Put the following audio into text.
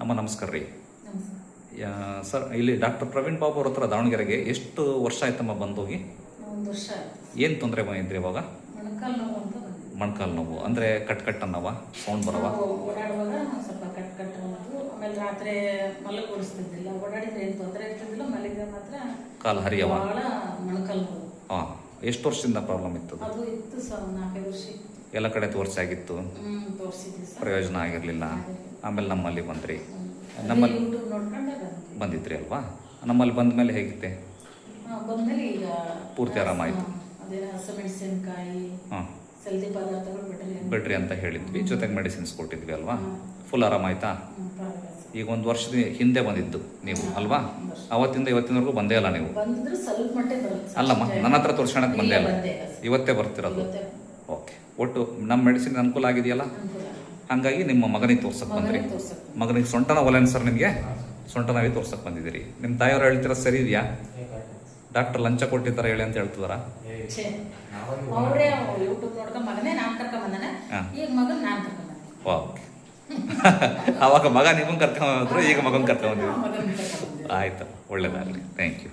ಅಮ್ಮ ನಮಸ್ಕಾರ ರೀ. ನಮಸ್ಕಾರ. ಸರ್, ಇಲ್ಲಿ ಡಾಕ್ಟರ್ ಪ್ರವೀಣ್ ಬಾಬು ಅವ್ರ ಹತ್ರ ದಾವಣಗೆರೆಗೆ ಎಷ್ಟು ವರ್ಷ ಆಯ್ತಮ್ಮ ಬಂದೋಗಿ? ಒಂದು ವರ್ಷ ಆಯ್ತು. ಏನು ತೊಂದರೆ ಬಂದಿದ್ರಿ ಇವಾಗ? ಮೊಣಕಾಲು ನೋವು ಅಂತ ಬಂದಿದೆ. ಮೊಣಕಾಲು ನೋವು ಅಂದರೆ ಕಟ್ ಅನ್ನವ, ಸೌಂಡ್ ಬರವ? ನಾವು ಓಡಾಡುವಾಗ ಸ್ವಲ್ಪ ಕಟ್ ಅನ್ನೋದು. ಆಮೇಲೆ ರಾತ್ರಿ ಮಲಗಿಸ್ತಿದ್ದಿಲ್ಲ. ಓಡಾಡಿದ್ರೆ ಏನು ತೊಂದರೆ ಇರ್ತಿದ್ದಿಲ್ಲ, ಮಲಗಿದ್ರೆ ಮಾತ್ರ ಕಾಲು ಹರಿಯವ? ಭಾಳ ಮೊಣಕಾಲು ನೋವು. ಹಾಂ, ಎಷ್ಟು ವರ್ಷದಿಂದ ಪ್ರಾಬ್ಲಮ್ ಇತ್ತು? ಅದು ಇತ್ತು ಸರ್, 4 ವರ್ಷ ಇತ್ತು. ಎಲ್ಲ ಕಡೆ ತೋರಿಸಾಗಿತ್ತು, ತೋರಿಸಿದ್ವಿ ಸರ್, ಪ್ರಯೋಜನ ಆಗಿರಲಿಲ್ಲ. ಆಮೇಲೆ ನಮ್ಮಲ್ಲಿ ಬಂದ್ರಿ. ನಮ್ಮಲ್ಲಿ ಯೂಟ್ಯೂಬ್ ನೋಡ್ಕೊಂಡೆ ಬಂದಿದ್ರಿ ಅಲ್ವಾ? ನಮ್ಮಲ್ಲಿ ಬಂದ ಮೇಲೆ ಹೇಗಿತ್ತೆ? ಬಂದ್ಮೇಲೆ ಈಗ ಪೂರ್ತಿ ಆರಾಮಾಯ್ತು. ಅದೇ ಹಸಿಮೆಣಸಿನಕಾಯಿ, ಹಾಂ, ಹೆಲ್ದಿ ಪದಾರ್ಥಗಳು ಬಿಡ್ರಿ ಅಂತ ಹೇಳಿದ್ವಿ, ಜೊತೆಗೆ ಮೆಡಿಸಿನ್ಸ್ ಕೊಟ್ಟಿದ್ವಿ ಅಲ್ವಾ? ಫುಲ್ ಆರಾಮಾಯ್ತಾ? ಈಗ ಒಂದು ವರ್ಷದ ಹಿಂದೆ ಬಂದಿದ್ದು ನೀವು ಅಲ್ವಾ? ಅವತ್ತಿಂದ ಇವತ್ತಿನವರೆಗೂ ಬಂದೇ ಇಲ್ಲ ನೀವು? ಬಂದಿದ್ರೆ ಸ್ವಲ್ಪ ಮಟ್ಟಿಗೆ ಬರುತ್ತೆ. ಅಲ್ಲಮ್ಮ, ನನ್ನ ಹತ್ರ ತೋರಿಸ್ಕೊಳಕ್ಕೆ ಬಂದೇ ಇಲ್ಲ, ಬಂದೇ ಇಲ್ಲ. ಇವತ್ತೇ ಬರ್ತಿರೋದು. ಓಕೆ, ಒಟ್ಟು ನಮ್ಮ ಮೆಡಿಸಿನ್ ಅನುಕೂಲ ಆಗಿದೆಯಲ್ಲ, ಹಾಗಾಗಿ ನಿಮ್ಮ ಮಗನಿಗೆ ತೋರ್ಸಕ್ಕೆ ಬಂದ್ರಿ. ಮಗನಿಗೆ ಸೊಂಟ ನೋವಲ್ಲ ಸರ್? ನಿಮಗೆ ಸೊಂಟ ನೋವಿಗೆ ತೋರ್ಸಕ್ಕೆ ಬಂದಿದ್ದೀರಿ. ನಿಮ್ಮ ತಾಯಿಯವ್ರು ಹೇಳ್ತಿರೋ ಸರಿ ಇದೆಯಾ? ಡಾಕ್ಟರ್ ಲಂಚ ಕೊಟ್ಟಿದ್ದಾರೆ ಹೇಳಿ ಅಂತ ಹೇಳ್ತಿದಾರ? ಅವರೇ ಯೂಟ್ಯೂಬ್ ನೋಡ್ಕೊಂಡು ಮಗನೇ ನಾನು ಕರ್ಕೊಂಡ್ ಬಂದಾನೆ, ಈಗ ಮಗನ್ ನಾನು ಕರ್ಕೊಂಡ್ ಬಂದೆ. ಓಕೆ. ಅವಾಗ ಮಗ ನಿಮ್ಮನ್ನು ಕರ್ಕೊಂಡ್ರು, ಈಗ ಮಗನ ಕರ್ಕೊಂಡ್ ಬಂದಿದ್ದೀರಿ. ಆಯ್ತು, ಒಳ್ಳೇದಾಗಲಿ. Thank you.